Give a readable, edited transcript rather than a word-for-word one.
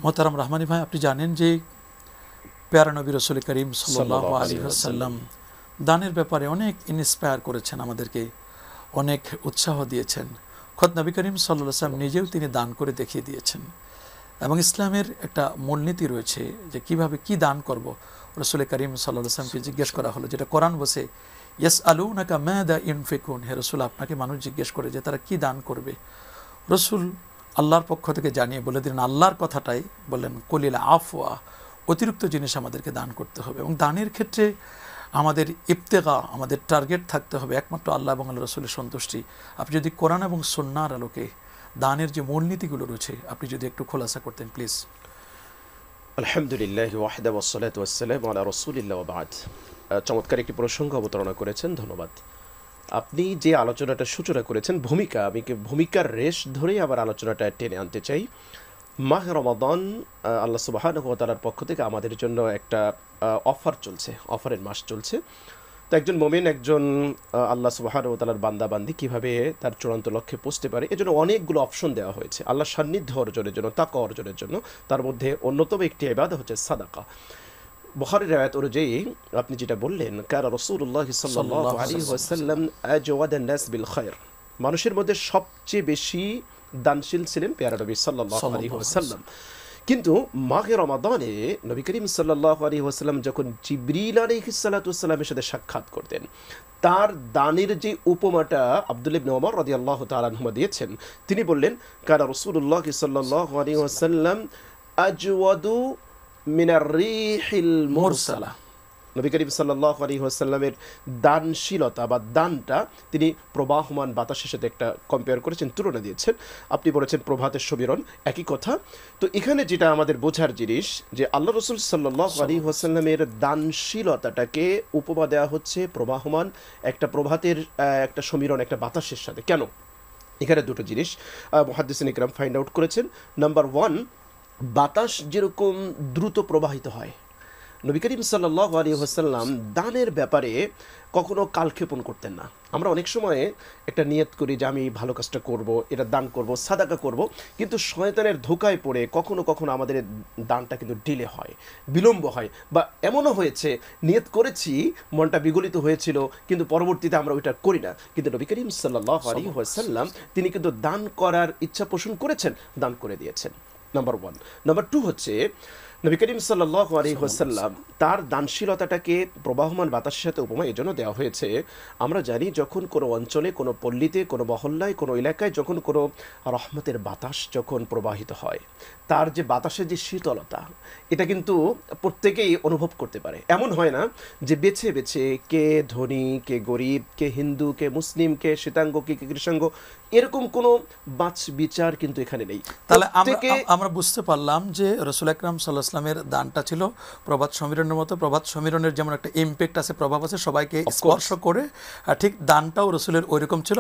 মোহতারাম রহমানী ভাই, আপনি জানেন যে প্যারা নবী রাসূল করিম সাল্লাল্লাহু আলাইহি ওয়াসাল্লাম দানের ব্যাপারে অনেক ইন্সপায়ার করেছেন, আমাদেরকে অনেক উৎসাহ দিয়েছেন। খোদ নবী করিম সাল্লাল্লাহু আলাইহি ওয়াসাল্লাম নিজেও তিনি দান করে দেখিয়ে দিয়েছেন। এবং ইসলামের একটা মূলনীতি রয়েছে যে কিভাবে কি দান করব। রাসূল করিম সাল্লাল্লাহু আলাইহি ওয়াসাল্লামকে জিজ্ঞেস করা হলো, যেটা কোরআন বসে ইয়াসআলুনাকা মাযা ইউনফিকুন, হে রাসূল আপনাকে মানুষ জিজ্ঞেস করে যে তারা কি দান করবে। রাসূল আল্লাহর পক্ষ থেকে জানিয়ে বলে দিলেন আল্লাহর কথাটাই, বললেন কুলিল আফওয়া, অতিরিক্ত জিনিস আমাদেরকে দান করতে হবে। এবং দানের ক্ষেত্রে আমাদের ইবতেগা, আমাদের টার্গেট থাকতে হবে একমাত্র আল্লাহ এবং আল্লাহ রাসূলের সন্তুষ্টি। আপনি যদি কোরআন এবং সুন্নাহর আলোকে দানের যে মূলনীতিগুলো রয়েছে আপনি যদি একটু খোলাসা করতেন প্লিজ। আলহামদুলিল্লাহ ওয়াহদা ওয়াসসালাতু ওয়াসসালামু আলা রাসূলিল্লাহ ওয়া বা'দ। চমৎকার একটি প্রসঙ্গ অবতারণা করেছেন, ধন্যবাদ। আপনি যে আলোচনাটা সূচনা করেছেন ভূমিকা, আমি ভূমিকার রেশ ধরেই আবার আলোচনাটা টেনে আনতে চাই। মাহ রমাদান আল্লাহ সুবহানাহু ওয়া তাআলার পক্ষ থেকে আমাদের জন্য একটা অফার চলছে, অফারের মাস চলছে। তো একজন মুমিন, একজন আল্লাহ সুবহানাহু ওয়া তাআলার বান্দা বান্দি কীভাবে তার চূড়ান্ত লক্ষ্যে পৌঁছতে পারে, এজন্য অনেকগুলো অপশন দেওয়া হয়েছে আল্লাহর সান্নিধ্য অর্জনের জন্য, তাকওয়া অর্জনের জন্য। তার মধ্যে অন্যতম একটি ইবাদত হচ্ছে সাদাকা। বুখারীর রাওয়ায়াত অনুযায়ী আপনি যেটা বললেন, কানা রাসূলুল্লাহ সাল্লাল্লাহু আলাইহি ওয়াসাল্লাম আজওয়াদান নাস বিল খায়র, মানুষের মধ্যে সবচেয়ে বেশি দানশীল ছিলেন পেয়ারা নবী সাল্লাল্লাহু আলাইহি ওয়াসাল্লাম। কিন্তু মাহে রমাদানে নবী করিম সাল্লাল্লাহু আলাইহি ওয়াসাল্লাম যখন জিবরিল আলাইহিস সালাতু ওয়াসসালামের সাথে সাক্ষাৎ করতেন, তার দানের যে উপমাটা আব্দুল্লাহ ইবনে ওমর রাদিয়াল্লাহু তাআলা আনহুমা দিয়েছেন, তিনি বললেন কানা রাসূলুল্লাহ সাল্লাল্লাহু আলাইহি ওয়াসাল্লাম আজওয়াদু মিনার রিহিল মুরসালা। নবী করিম সাল্লাল্লাহু আলাইহি ওয়াসাল্লামের দানশীলতা বা দানটা তিনি প্রবাহমান বাতাসের সাথে একটা কম্পেয়ার করেছেন, তুলনা দিয়েছেন। আপনি বলেছেন প্রভাতের সমীরণ, একই কথা। তো এখানে যেটা আমাদের বোঝার জিনিস যে আল্লাহ রাসূল সাল্লাল্লাহু আলাইহি ওয়াসাল্লামের দানশীলতাটাকে উপমা দেওয়া হচ্ছে প্রবাহমান একটা প্রভাতের একটা সমীরণ, একটা বাতাসের সাথে। কেন? এখানে দুটো জিনিস মুহাদ্দিসিন ইকরাম ফাইন্ড আউট করেছেন। নাম্বার ওয়ান, বাতাস যেরকম দ্রুত প্রবাহিত হয়, নবী করিম সাল্লাল্লাহু আলাইহি ওয়াসাল্লাম দানের ব্যাপারে কখনো কালক্ষেপণ করতেন না। আমরা অনেক সময় একটা নিয়ত করি যে আমি ভালো কাজটা করব, এটা দান করব, সাদাকা করব, কিন্তু শয়তানের ধোকায় পড়ে কখনো কখনো আমাদের দানটা কিন্তু ডিলে হয়, বিলম্ব হয়। বা এমনও হয়েছে নিয়ত করেছি, মনটা বিগলিত হয়েছিল, কিন্তু পরবর্তীতে আমরা ওইটা করি না। কিন্তু নবী করিম সাল্লাল্লাহু আলাইহি ওয়াসাল্লাম তিনি কিন্তু দান করার ইচ্ছা পোষণ করেছেন, দান করে দিয়েছেন। Number one. নাম্বার টু হচ্ছে নবী করিম সাল্লাল্লাহু আলাইহি ওয়াসাল্লাম তার দানশীলতাটাকে প্রবাহমান বাতাসের সাথে উপমা এজন্য দেওয়া হয়েছে। আমরা জানি যখন কোনো অঞ্চলে, কোনো পল্লীতে, কোনো মহল্লায়, কোনো এলাকায় যখন কোনো রহমতের বাতাস যখন প্রবাহিত হয়, তার যে বাতাসের যে শীতলতা, এটা কিন্তু প্রত্যেকেই অনুভব করতে পারে। এমন হয় না যে বেছে বেছে কে ধনী, কে গরিব, কে হিন্দু, কে মুসলিম, কে শ্বেতাঙ্গ, কে কৃষ্ণাঙ্গ, এরকম কোনো বাছ বিচার কিন্তু এখানে নেই। তাহলে আমরা বুঝতে পারলাম যে রাসূল আকরাম সাল্লাল্লাহু আলাইহি ওয়াসাল্লামের দানটা ছিল প্রভাত সমীরণের মতো। প্রভাত সমীরণের যেমন একটা ইমপ্যাক্ট আছে, প্রভাব আছে, সবাইকে স্পর্শ করে, ঠিক দানটাও রাসূলের ওইরকম ছিল।